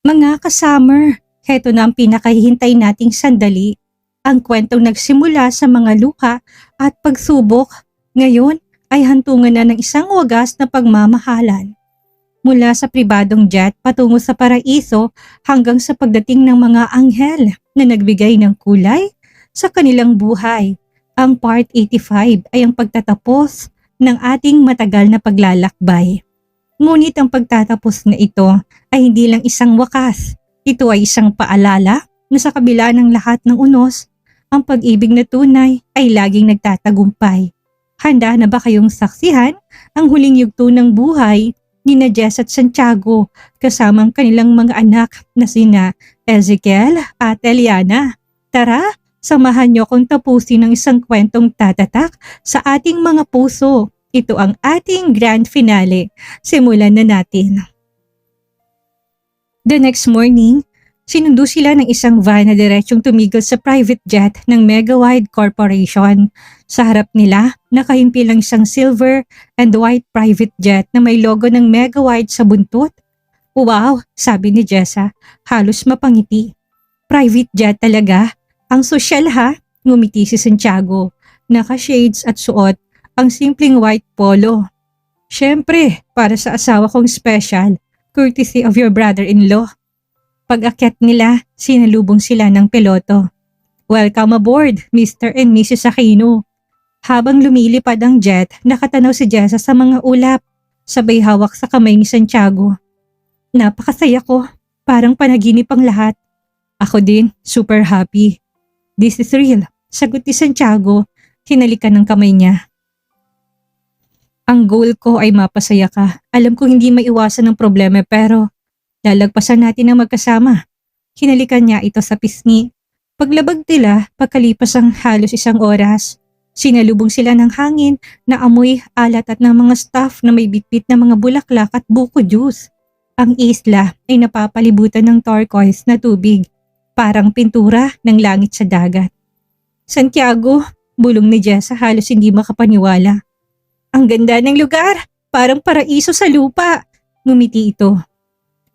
Mga ka-summer, heto na ang pinakahihintay nating sandali. Ang kwentong nagsimula sa mga luha at pagsubok, ngayon ay hantungan na ng isang wagas na pagmamahalan. Mula sa pribadong jet patungo sa paraiso hanggang sa pagdating ng mga anghel na nagbigay ng kulay sa kanilang buhay. Ang Part 85 ay ang pagtatapos ng ating matagal na paglalakbay. Ngunit ang pagtatapos na ito ay hindi lang isang wakas. Ito ay isang paalala na sa kabila ng lahat ng unos, ang pag-ibig na tunay ay laging nagtatagumpay. Handa na ba kayong saksihan ang huling yugto ng buhay ni Jess at Santiago kasama ang kanilang mga anak na sina Ezekiel at Eliana? Tara, samahan niyo akong tapusin ng isang kwentong tatatak sa ating mga puso. Ito ang ating grand finale. Simulan na natin. The next morning, sinundo sila ng isang van na diretsyong tumigil sa private jet ng Megawide Corporation. Sa harap nila, nakahimpi lang isang silver and white private jet na may logo ng Megawide sa buntot. Wow, sabi ni Jessa, halos mapangiti. Private jet talaga? Ang sosyal ha? Ngumiti si Santiago. Naka-shades at suot ang simpleng white polo. Siyempre, para sa asawa kong special, courtesy of your brother-in-law. Pag-akyat nila, sinalubong sila ng piloto. Welcome aboard, Mr. and Mrs. Aquino. Habang lumilipad ang jet, nakatanaw si Jessa sa mga ulap, sabay hawak sa kamay ni Santiago. Napakasaya ko, parang panaginip ang lahat. Ako din, super happy. This is real, sagot ni Santiago, hinalikan ng kamay niya. Ang goal ko ay mapasaya ka. Alam ko hindi maiwasan ng problema pero lalagpasan natin ang magkasama. Hinalikan niya ito sa pisngi. Paglabag nila, pagkalipas ang halos isang oras, sinalubong sila ng hangin na amoy alat at ng mga staff na may bitbit na mga bulaklak at buko juice. Ang isla ay napapalibutan ng turquoise na tubig, parang pintura ng langit sa dagat. Santiago, bulong ni Jessa halos hindi makapaniwala. Ang ganda ng lugar, parang paraiso sa lupa. Ngumiti ito.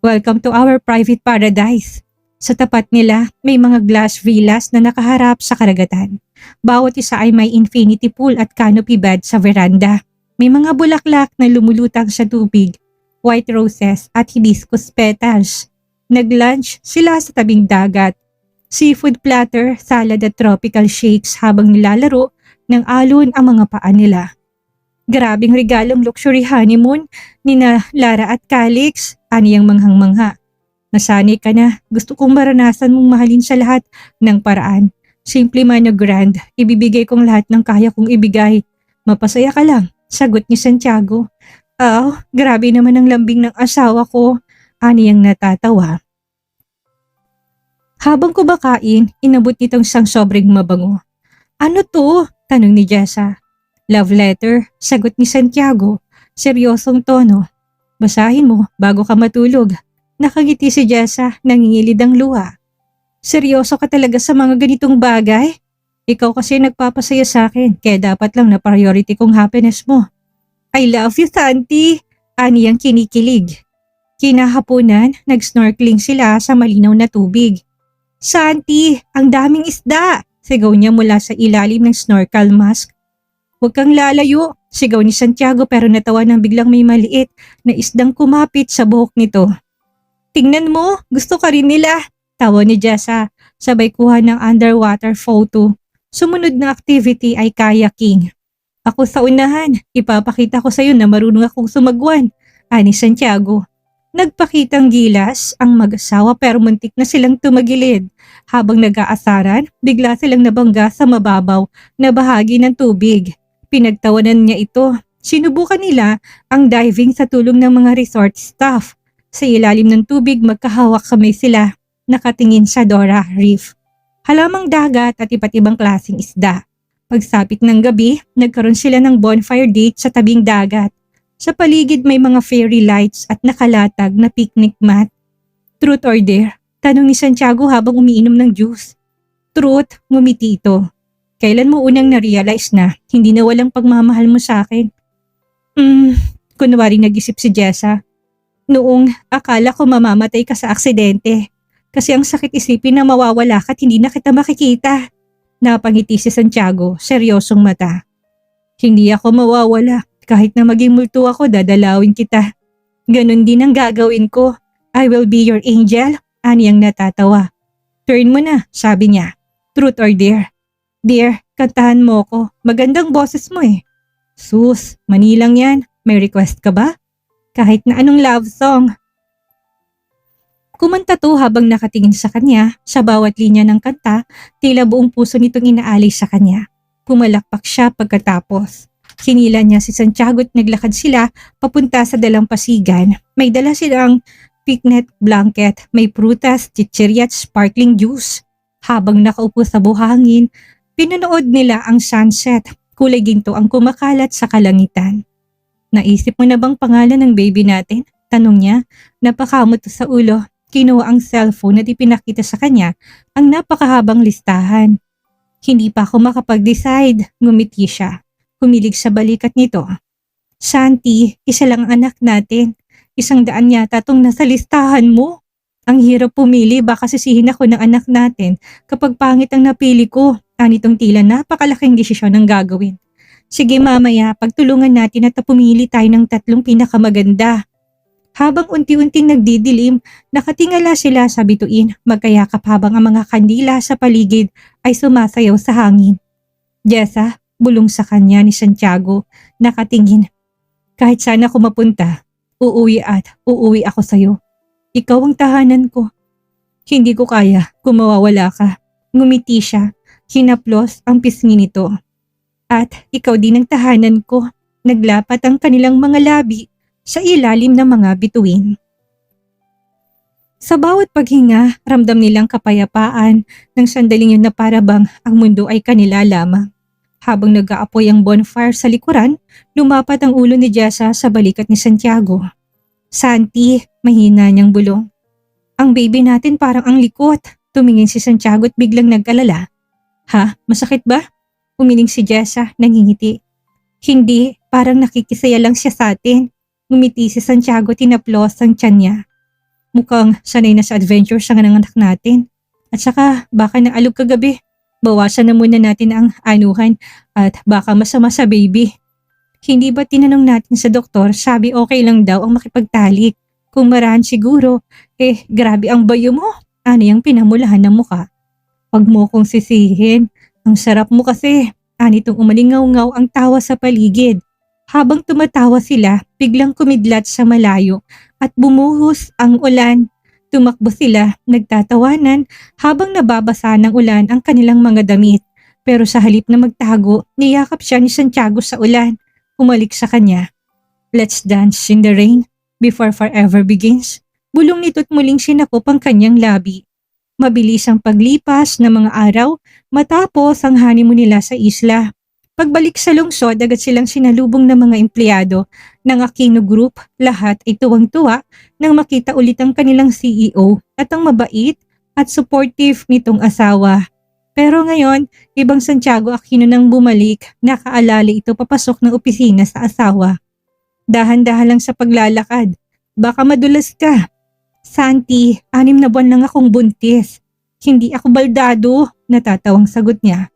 Welcome to our private paradise. Sa tapat nila, may mga glass villas na nakaharap sa karagatan. Bawat isa ay may infinity pool at canopy bed sa veranda. May mga bulaklak na lumulutang sa tubig, white roses at hibiscus petals. Nag-lunch sila sa tabing dagat. Seafood platter, salad at tropical shakes habang nilalaro ng alon ang mga paa nila. Grabing regalong luxury honeymoon ni na Lara at Calix, aniyang manghang-mangha. Nasanay ka na, gusto kong maranasan mong mahalin sa lahat ng paraan. Simple man o grand, ibibigay kong lahat ng kaya kong ibigay. Mapasaya ka lang, sagot ni Santiago. Grabe naman ang lambing ng asawa ko, aniyang natatawa. Habang kumakain, inabot nitong isang sobrang mabango. Ano to? Tanong ni Jessa. Love letter, sagot ni Santiago, seryosong tono. Basahin mo bago ka matulog. Nakangiti si Jessa, nangingilid ang luha. Seryoso ka talaga sa mga ganitong bagay? Ikaw kasi nagpapasaya sa akin, kaya dapat lang na priority kong happiness mo. I love you, Santi, aniyang kinikilig. Kinahaponan, nag-snorkeling sila sa malinaw na tubig. Santi, ang daming isda, sigaw niya mula sa ilalim ng snorkel mask. Huwag kang lalayo, sigaw ni Santiago pero natawa nang biglang may maliit na isdang kumapit sa buhok nito. Tingnan mo, gusto ka rin nila, tawa ni Jessa, sabay kuha ng underwater photo. Sumunod na activity ay kayaking. Ako sa unahan, ipapakita ko sa iyo na marunong akong sumagwan, ani Santiago. Nagpakitang gilas ang mag-asawa pero muntik na silang tumagilid. Habang nag-aasaran, bigla silang nabangga sa mababaw na bahagi ng tubig. Pinagtawanan niya ito. Sinubukan nila ang diving sa tulong ng mga resort staff. Sa ilalim ng tubig magkahawak kamay sila, nakatingin sa Dora Reef. Halamang dagat at iba't ibang klaseng isda. Pagsapit ng gabi, nagkaroon sila ng bonfire date sa tabing dagat. Sa paligid may mga fairy lights at nakalatag na picnic mat. Truth or dare? Tanong ni Santiago habang umiinom ng juice. Truth, ngumiti ito. Kailan mo unang na-realize na hindi na walang pagmamahal mo sa akin? Kunwari nag-isip si Jessa. Noong akala ko mamamatay ka sa aksidente. Kasi ang sakit isipin na mawawala ka at hindi na kita makikita. Napangiti si Santiago, seryosong mata. Hindi ako mawawala. Kahit na maging multo ako, dadalawin kita. Ganon din ang gagawin ko. I will be your angel. Ani ang natatawa. Turn mo na, sabi niya. Truth or dare? Dare, kantahan mo ko. Magandang boses mo eh. Sus, manilang yan. May request ka ba? Kahit na anong love song. Kumanta to habang nakatingin sa kanya, sa bawat linya ng kanta, tila buong puso nitong inaalay sa kanya. Pumalakpak siya pagkatapos. Sinila niya si Santiago at naglakad sila papunta sa dalampasigan. May dala silang picnic blanket, may prutas, chichirya at sparkling juice. Habang nakaupo sa buhangin, pinanood nila ang sunset. Kulay ginto ang kumakalat sa kalangitan. Naisip mo na bang pangalan ng baby natin? Tanong niya, napakamot sa ulo. Kinuha ang cellphone at ipinakita sa kanya ang napakahabang listahan. Hindi pa ako makapag-decide, ngumiti siya. Humilig sa balikat nito. Santi, isa lang ang anak natin. 100 yata tong nasa listahan mo. Ang hirap pumili, baka sisihin ako ng anak natin kapag pangit ang napili ko. Anitong tila napakalaking desisyon ang gagawin. Sige mamaya, pagtulungan natin at pumili tayo ng 3 pinakamaganda. Habang unti-unting nagdidilim, nakatingala sila sa bituin, magkayakap habang ang mga kandila sa paligid ay sumasayaw sa hangin. Jessa, bulong sa kanya ni Santiago, nakatingin. Kahit saan ako mapunta, uuwi ako sa'yo. Ikaw ang tahanan ko. Hindi ko kaya kung mawawala ka. Ngumiti siya, hinaplos ang pisngi nito. At ikaw din ang tahanan ko. Naglapat ang kanilang mga labi sa ilalim ng mga bituin. Sa bawat paghinga, ramdam nilang kapayapaan ng sandaling yun na parabang ang mundo ay kanila lamang. Habang nag-aapoy ang bonfire sa likuran, lumapat ang ulo ni Jessa sa balikat ni Santiago. Santi, mahina niyang bulong. Ang baby natin parang ang likot. Tumingin si Santiago at biglang nag-alala. Ha? Masakit ba? Umiling si Jessa, nangingiti. Hindi, parang nakikisaya lang siya sa atin. Ngumiti si Santiago, tinaplos ang tiyan niya. Mukhang sanay na sa adventure sa anak natin. At saka baka naalog kagabi. Bawasan na muna natin ang anuhan at baka masama sa baby. Hindi ba tinanong natin sa doktor, sabi okay lang daw ang makipagtalik. Kung marahan siguro, grabe ang bayo mo. Ano yung pinamulahan ng muka? Huwag mo kong sisihin. Ang sarap mo kasi. Anitong umalingaw-ngaw ang tawa sa paligid. Habang tumatawa sila, biglang kumidlat sa malayo at bumuhos ang ulan. Tumakbo sila, nagtatawanan habang nababasa ng ulan ang kanilang mga damit. Pero sa halip na magtago, niyakap siya ni Santiago sa ulan. Umalik sa kanya. Let's dance in the rain before forever begins. Bulong nito't muling sinakop ang kanyang labi. Mabilis ang paglipas ng mga araw matapos ang honeymoon nila sa isla. Pagbalik sa lungsod, agad silang sinalubong ng mga empleyado ng Aquino Group. Lahat ay tuwang-tuwa nang makita ulit ang kanilang CEO at ang mabait at supportive nitong asawa. Pero ngayon, ibang Santiago Aquino nang bumalik, nakaalala ito papasok ng opisina sa asawa. Dahan-dahan lang sa paglalakad, baka madulas ka. Santi, 6 na buwan lang akong buntis. Hindi ako baldado, natatawang sagot niya.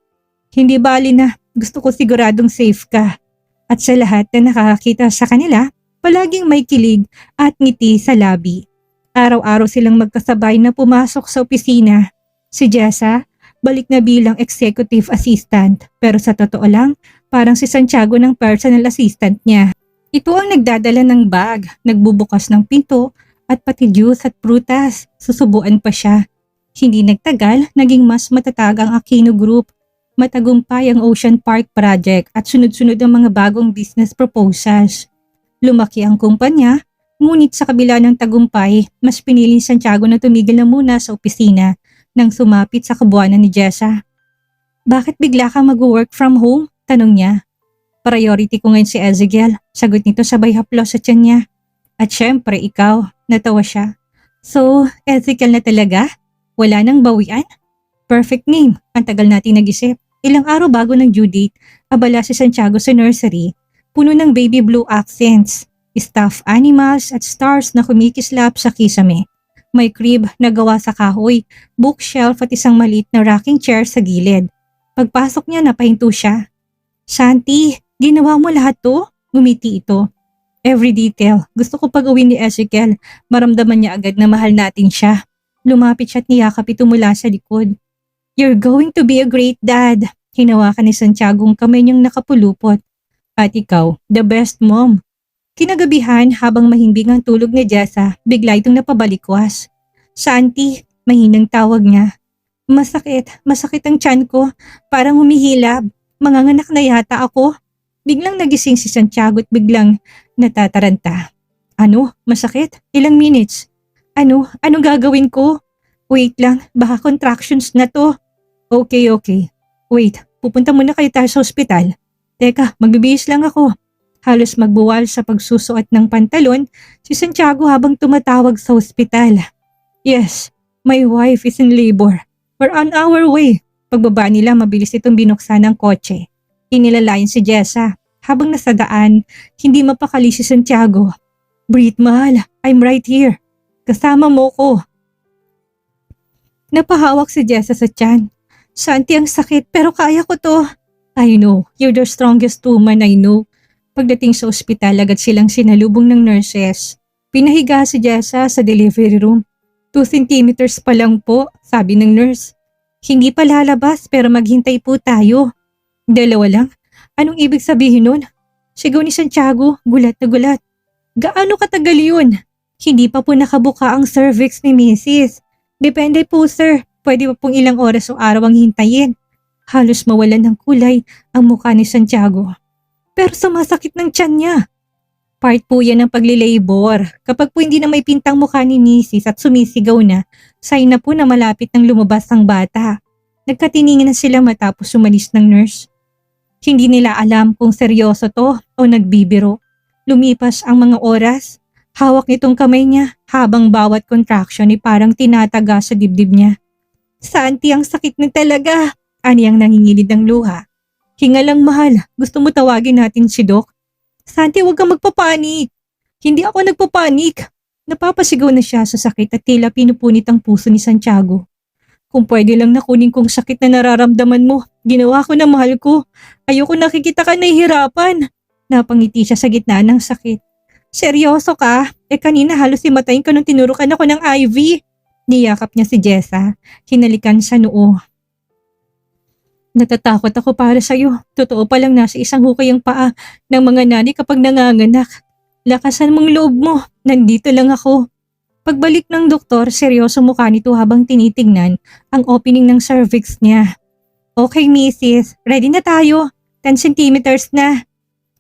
Hindi bali na, gusto ko siguradong safe ka. At sa lahat na nakakakita sa kanila, palaging may kilig at ngiti sa labi. Araw-araw silang magkasabay na pumasok sa opisina. Si Jessa, balik na bilang executive assistant, pero sa totoo lang, parang si Santiago ng personal assistant niya. Ito ang nagdadala ng bag, nagbubukas ng pinto, at pati juice at prutas. Susubuan pa siya. Hindi nagtagal, naging mas matatag ang Aquino Group. Matagumpay ang Ocean Park Project at sunod-sunod ang mga bagong business proposals. Lumaki ang kumpanya, ngunit sa kabila ng tagumpay, mas pinili ni Santiago na tumigil na muna sa opisina nang sumapit sa kabuuan ni Jessa. Bakit bigla kang mag-work from home? Tanong niya. Priority ko ngayon si Ezekiel, sagot nito sabay haplos sa tiyan niya. At syempre ikaw, natawa siya. So, Ezekiel na talaga? Wala nang bawian? Perfect name, ang tagal natin nag-isip. Ilang araw bago ng due date, abala si Santiago sa nursery, puno ng baby blue accents. Stuffed animals at stars na kumikislap sa kisame. May crib na gawa sa kahoy, bookshelf at isang maliit na rocking chair sa gilid. Pagpasok niya napahinto siya. Shanti, ginawa mo lahat to? Ngumiti ito. Every detail. Gusto ko pag-uwi ni Ezekiel, maramdaman niya agad na mahal natin siya. Lumapit siya at niyakap ito mula sa likod. You're going to be a great dad. Hinawakan ni Santiago ang kamay niyang nakapulupot. At ikaw, the best mom. Kinagabihan habang mahimbing ang tulog ni Jessa, bigla itong napabalikwas. Shanti, mahinang tawag niya. Masakit ang tiyan ko, parang humihilab. Manganganak na yata ako. Biglang nagising si Santiago at biglang natataranta. Ano? Masakit? Ilang minutes? Anong gagawin ko? Wait lang, baka contractions na to. Okay. Wait, pupunta muna kayo tayo sa ospital. Teka, magbibihis lang ako. Halos magbuwal sa pagsusuot ng pantalon si Santiago habang tumatawag sa ospital. Yes, my wife is in labor. We're on our way. Pagbaba nila, mabilis itong binuksan ng kotse. Inilalayan si Jessa. Habang nasa daan, hindi mapakali si Santiago. Breathe, mahal. I'm right here. Kasama mo ko. Napahawak si Jessa sa tiyan. Shanti, ang sakit pero kaya ko to. I know, you're the strongest woman I know. Pagdating sa ospital, agad silang sinalubong ng nurses. Pinahiga si Jessa sa delivery room. 2 centimeters pa lang po, sabi ng nurse. Hindi pa lalabas pero maghintay po tayo. 2 lang? Anong ibig sabihin nun? Sigaw ni Santiago, gulat na gulat. Gaano katagal yun? Hindi pa po nakabuka ang cervix ni Mrs. Depende po sir, pwede pa pong ilang oras o araw ang hintayin. Halos mawalan ng kulay ang mukha ni Santiago. Pero sumasakit ng tiyan niya. Part po yan ng paglilabor. Kapag po hindi na may pintang mukha ni Mrs. at sumisigaw na, sign na po na malapit ng lumabas ang bata. Nagkatiningin na sila matapos umalis ng nurse. Hindi nila alam kung seryoso to o nagbibiro. Lumipas ang mga oras. Hawak nitong kamay niya habang bawat contraction ay parang tinataga sa dibdib niya. Santi, ang sakit na talaga. Aniyang nangingilid ng luha. Hinga lang mahal, gusto mo tawagin natin si Doc? Santi, huwag kang magpapanik. Hindi ako nagpapanik. Napapasigaw na siya sa sakit at tila pinupunit ang puso ni Santiago. Kung pwede lang nakunin kong sakit na nararamdaman mo, ginawa ko na mahal ko. Ayoko nakikita ka nahihirapan. Napangiti siya sa gitna ng sakit. Seryoso ka? Kanina halos himatayin ka nung tinurukan ako ng IV. Niyakap niya si Jessa. Hinalikan sa noo. Natatakot ako para sa'yo. Totoo palang nasa isang hukay ang paa ng mga nanay kapag nanganganak. Lakasan mong loob mo. Nandito lang ako. Pagbalik ng doktor, seryoso mukha nito habang tinitingnan ang opening ng cervix niya. Okay, Mrs. Ready na tayo. 10 centimeters na.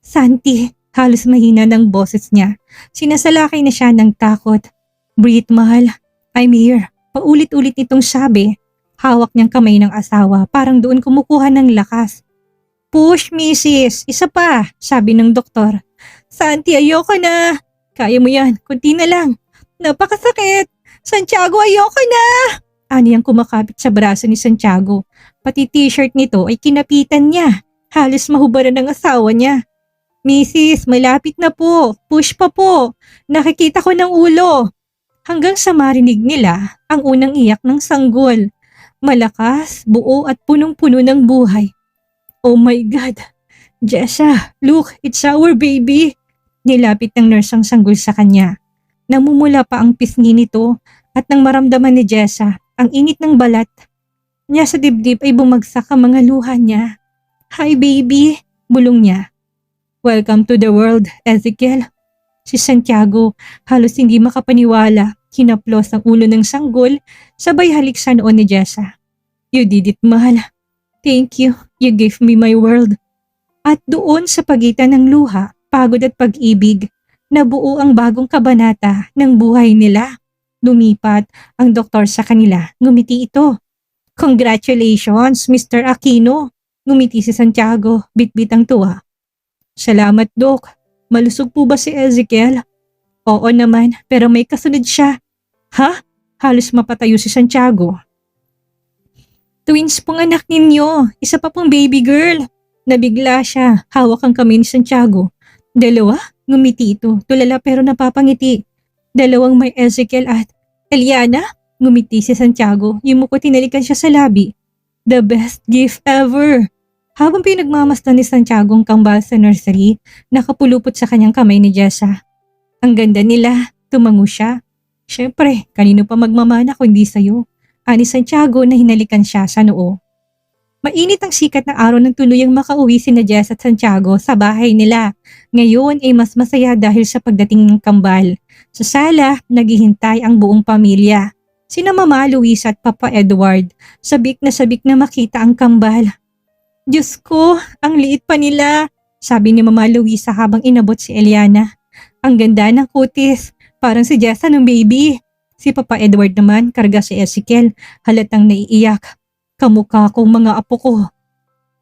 Santi, halos mahina ng boses niya. Sinasalakay na siya ng takot. Breathe, mahal. I'm here. Paulit-ulit nitong sabi. Hawak niyang kamay ng asawa, parang doon kumukuha ng lakas. Push, Mrs. Isa pa, sabi ng doktor. Santi, ayoko na. Kaya mo yan, kunti na lang. Napakasakit. Santiago, ayoko na. Aniyang kumakapit sa braso ni Santiago. Pati t-shirt nito ay kinapitan niya. Halos mahubaran ng asawa niya. Mrs., malapit na po. Push pa po. Nakikita ko ng ulo. Hanggang sa marinig nila ang unang iyak ng sanggol. Malakas, buo at punong-puno ng buhay. Oh my God! Jessa, look, it's our baby! Nilapit ng nurse ang sanggol sa kanya. Namumula pa ang pisngi nito at nang maramdaman ni Jessa ang init ng balat niya sa dibdib ay bumagsak ang mga luha niya. Hi baby! Bulong niya. Welcome to the world, Ezekiel. Si Santiago halos hindi makapaniwala. Hinaplos ang ulo ng sanggol, sabay halik sa noon ni Jessa. You did it, mahal. Thank you. You gave me my world. At doon sa pagitan ng luha, pagod at pag-ibig, nabuo ang bagong kabanata ng buhay nila. Lumipat ang doktor sa kanila. Ngumiti ito. Congratulations, Mr. Aquino. Ngumiti si Santiago, bitbit ang tuwa. Salamat, Doc. Malusog po ba si Ezekiel? Oo naman, pero may kasunod siya. Ha? Halos mapatayo si Santiago. Twins pong anak ninyo. Isa pa pong baby girl. Nabigla siya. Hawak ang kamay ni Santiago. 2? Ngumiti ito, tulala pero napapangiti. Dalawang may Ezekiel at Eliana? Ngumiti si Santiago, yumuko tinalikan siya sa labi. The best gift ever! Habang pinagmamasdan ni Santiago ang kambal sa nursery, nakapulupot sa kanyang kamay ni Jessa. Ang ganda nila, tumango siya. Syempre, kanino pa magmamana kung hindi sa'yo? Ani Santiago na hinalikan siya sa noo. Mainit ang sikat ng araw ng tuluyang makauwi sina Jess at Santiago sa bahay nila. Ngayon ay mas masaya dahil sa pagdating ng kambal. Sa sala, naghihintay ang buong pamilya. Sina Mama Luisa at Papa Edward, sabik na makita ang kambal. Diyos ko, ang liit pa nila, sabi ni Mama Luisa habang inabot si Eliana. Ang ganda ng kutis, parang si Jessa ng baby. Si Papa Edward naman, karga si Ezekiel, halatang naiiyak. Kamukha kong mga apo ko.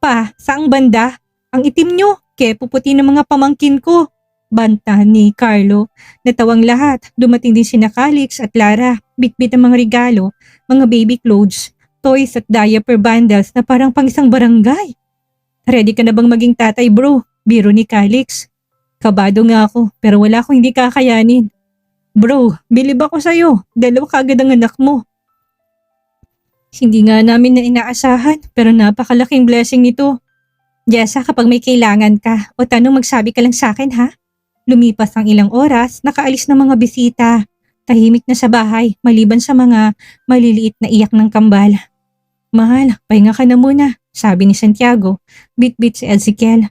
Pa, saang banda? Ang itim nyo, kaya puputi ng mga pamangkin ko. Banta ni Carlo. Natawang lahat, dumating din sina Calix at Lara. Bitbit ang mga regalo, mga baby clothes, toys at diaper bundles na parang pang isang barangay. Ready ka na bang maging tatay bro? Biro ni Calix. Kabado nga ako, pero wala akong hindi kakayanin. Bro, bilib ako sa'yo. Dalawa kagad ang anak mo. Hindi nga namin na inaasahan, pero napakalaking blessing ito. Jessa, kapag may kailangan ka o tanong magsabi ka lang sa akin ha? Lumipas ang ilang oras, nakaalis ng mga bisita. Tahimik na sa bahay, maliban sa mga maliliit na iyak ng kambal. Mahal, pahinga ka na muna, sabi ni Santiago. Bit-bit si Ezekiel.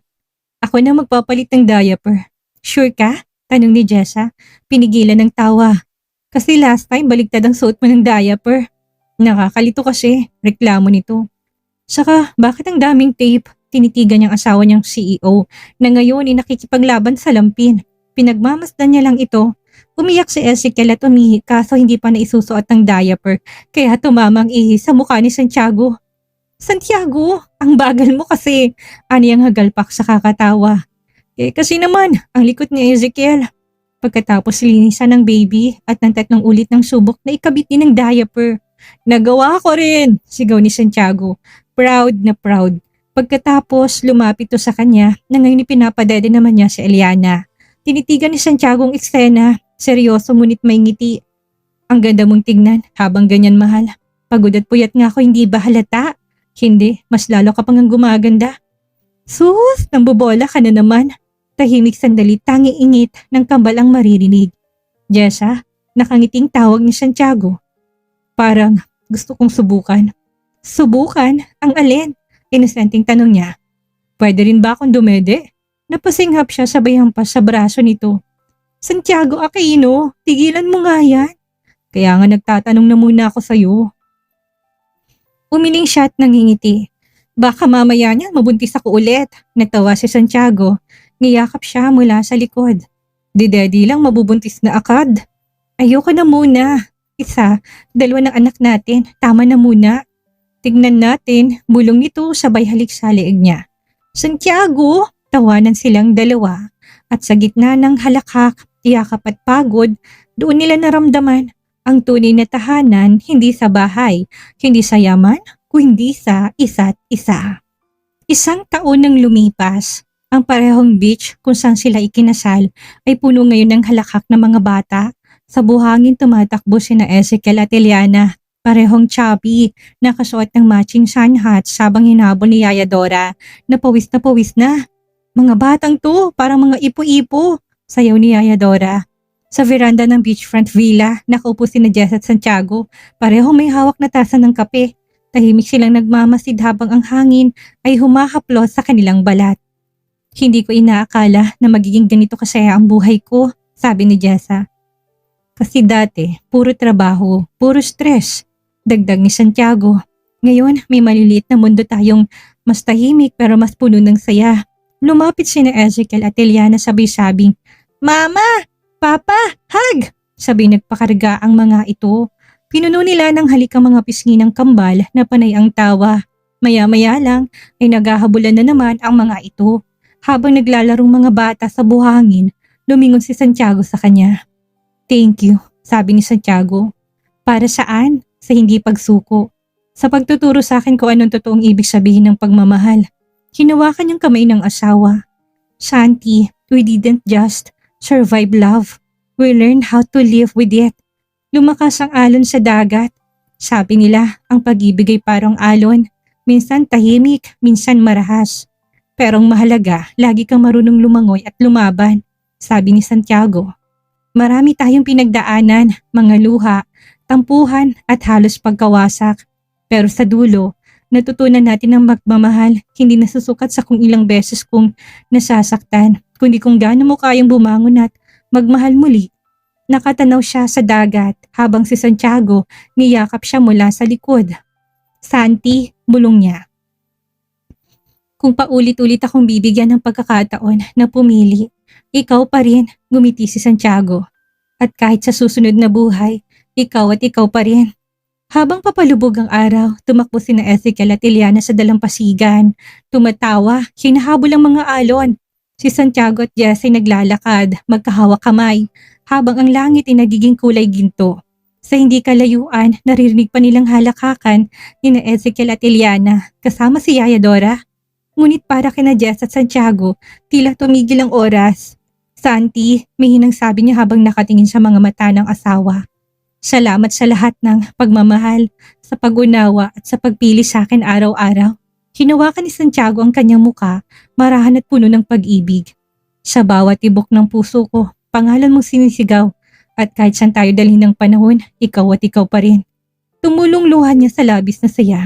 Ako na magpapalit ng diaper. Sure ka? Tanong ni Jessa. Pinigilan ng tawa. Kasi last time baligtad ang suot mo ng diaper. Nakakalito kasi, reklamo nito. Saka, bakit ang daming tape? Tinitigan niyang asawa niyang CEO na ngayon ay nakikipaglaban sa lampin. Pinagmamasdan niya lang ito. Umiyak si Ezekiel at umihi kaso hindi pa naisusuot ng diaper kaya tumamang ihi sa mukha ni Santiago. Santiago, ang bagal mo kasi. Ani ang hagalpak sa kakatawa. Kasi naman, ang likot ni Ezekiel. Pagkatapos linisan ng baby at ng 3 ulit ng subok na ikabit din ng diaper. Nagawa ko rin, sigaw ni Santiago. Proud na proud. Pagkatapos lumapit to sa kanya na ngayon pinapadede naman niya si Eliana. Tinitigan ni Santiago ang eksena, seryoso ngunit may ngiti. Ang ganda mong tignan habang ganyan mahal. Pagod at puyat nga ako, hindi ba halata? Hindi, mas lalo ka pang ang gumaganda. Sus, nambobola ka na naman. Tahimik sandali, tanging ingit ng kambal ang maririnig. Jessa, nakangiting tawag ni Santiago. Parang gusto kong subukan. Subukan? Ang alin? Inosenteng tanong niya. Pwede rin ba akong dumede? Napasinghap siya sabay hampas sa braso nito. Santiago Aquino, tigilan mo nga yan. Kaya nga nagtatanong na muna ako sa'yo. Umiling siya at nangingiti. Baka mamaya niyan mabuntis ako ulit. Natawa si Santiago. Niyakap siya mula sa likod. Di-daddy lang mabubuntis na akad. Ayoko na muna. 1, 2 ng anak natin. Tama na muna. Tignan natin. Bulong nito sabay halik sa leeg niya. Santiago! Tawanan silang dalawa. At sa gitna ng halakhak, yakap at pagod, doon nila naramdaman ang tunay na tahanan hindi sa bahay, hindi sa yaman, kundi sa isa't isa. 1 taon nang lumipas. Ang parehong beach kung saan sila ikinasal ay puno ngayon ng halakhak ng mga bata. Sa buhangin tumatakbo sina Ezekiel at Eliana. Parehong chubby, nakasuot ng matching sun hats habang hinabol ni Yaya Dora na pawis na. Mga batang to, parang mga ipo-ipo, sayaw ni Yaya Dora. Sa veranda ng beachfront villa, nakaupo sina Jess at Santiago. Parehong may hawak na tasa ng kape. Tahimik silang nagmamasid habang ang hangin ay humahaplos sa kanilang balat. Hindi ko inaakala na magiging ganito kasaya ang buhay ko, sabi ni Jessa. Kasi dati, puro trabaho, puro stress. Dagdag ni Santiago. Ngayon, may maliliit na mundo tayong mas tahimik pero mas puno ng saya. Lumapit sina Ezekiel at Eliana sabay-sabing, Mama! Papa! Hug! Sabi nagpakarga ang mga ito. Pinuno nila ng halik ang mga pisngi ng kambal na panay ang tawa. Maya-maya lang ay naghahabulan na naman ang mga ito. Habang naglalarong mga bata sa buhangin, lumingon si Santiago sa kanya. Thank you, sabi ni Santiago. Para saan? Sa hindi pagsuko. Sa pagtuturo sa akin kung anong totoong ibig sabihin ng pagmamahal. Hinawakan niyang kamay ng asawa. Santi, we didn't just survive love. We learn how to live with it. Lumakas ang alon sa dagat. Sabi nila, ang pag-ibig ay parang alon. Minsan tahimik, minsan marahas. Pero ang mahalaga, lagi kang marunong lumangoy at lumaban. Sabi ni Santiago. Marami tayong pinagdaanan, mga luha, tampuhan at halos pagkawasak. Pero sa dulo, natutunan natin ang magmamahal, hindi nasusukat sa kung ilang beses kung nasasaktan, kundi kung gaano mo kayang bumangon at magmahal muli. Nakatanaw siya sa dagat habang si Santiago niyakap siya mula sa likod. Santi, bulong niya. Kung paulit-ulit akong bibigyan ng pagkakataon na pumili, ikaw pa rin, ngumiti si Santiago. At kahit sa susunod na buhay, ikaw at ikaw pa rin. Habang papalubog ang araw, tumakbo sina Ezekiel at Eliana sa dalampasigan. Tumatawa, hinahabol ang mga alon. Si Santiago at Jess ay naglalakad, magkahawak kamay, habang ang langit ay nagiging kulay ginto. Sa hindi kalayuan, naririnig pa nilang halakakan ni Ezekiel at Eliana, kasama si Yaya Dora. Ngunit para kina Jess at Santiago, tila tumigil ang oras. Santi, mihinang sabi niya habang nakatingin sa mga mata ng asawa. Salamat sa lahat ng pagmamahal, sa pag-unawa at sa pagpili sa akin araw-araw. Hinawakan ni Santiago ang kanyang muka, marahan at puno ng pag-ibig. Sa bawat tibok ng puso ko, pangalan mong sinisigaw at kahit saan tayo dalhin ng panahon, ikaw at ikaw pa rin. Tumulong luha niya sa labis na saya.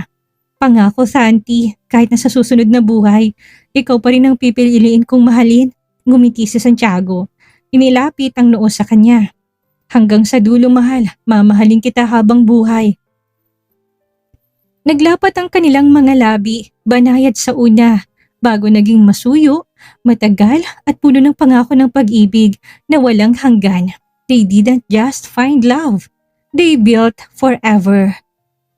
Pangako Santi, kahit na sa susunod na buhay, ikaw pa rin ang pipiliin kong mahalin. Ngumiti si Santiago. Inilapit ang noo sa kanya. Hanggang sa dulo mahal, mamahalin kita habang buhay. Naglapat ang kanilang mga labi, banayad sa una, bago naging masuyo, matagal at puno ng pangako ng pag-ibig na walang hanggan. They didn't just find love, they built forever.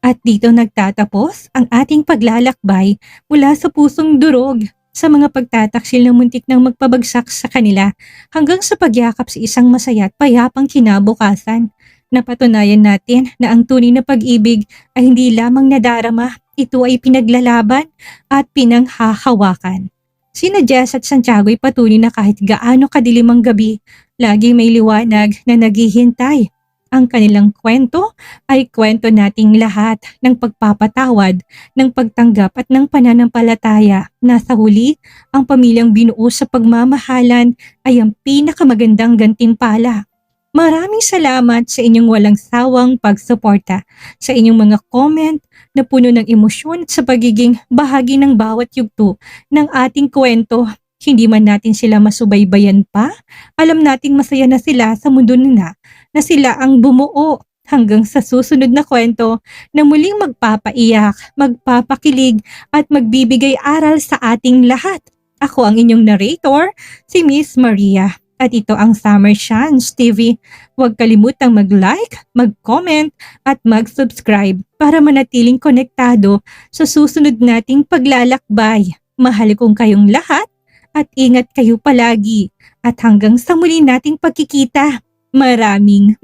At dito nagtatapos ang ating paglalakbay mula sa pusong durog sa mga pagtataksil ng muntik ng magpabagsak sa kanila hanggang sa pagyakap sa isang masaya at payapang kinabukasan. Napatunayan natin na ang tunay na pag-ibig ay hindi lamang nadarama, ito ay pinaglalaban at pinanghahawakan. Sina Jess at Santiago ay patuloy na kahit gaano kadilim ang gabi, lagi may liwanag na naghihintay. Ang kanilang kwento ay kwento nating lahat ng pagpapatawad, ng pagtanggap at ng pananampalataya. Nasa huli, ang pamilyang binuo sa pagmamahalan ay ang pinakamagandang gantimpala. Maraming salamat sa inyong walang sawang pagsuporta, sa inyong mga comment na puno ng emosyon at sa pagiging bahagi ng bawat yugto ng ating kwento. Hindi man natin sila masubaybayan pa, alam nating masaya na sila sa mundo na sila ang bumuo hanggang sa susunod na kwento na muling magpapaiyak, magpapakilig at magbibigay aral sa ating lahat. Ako ang inyong narrator, si Miss Maria. At ito ang Summer Chance TV. Huwag kalimutang mag-like, mag-comment at mag-subscribe para manatiling konektado sa susunod nating paglalakbay. Mahal kong kayong lahat at ingat kayo palagi. At hanggang sa muli nating pagkikita. Maraming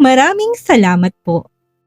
salamat po.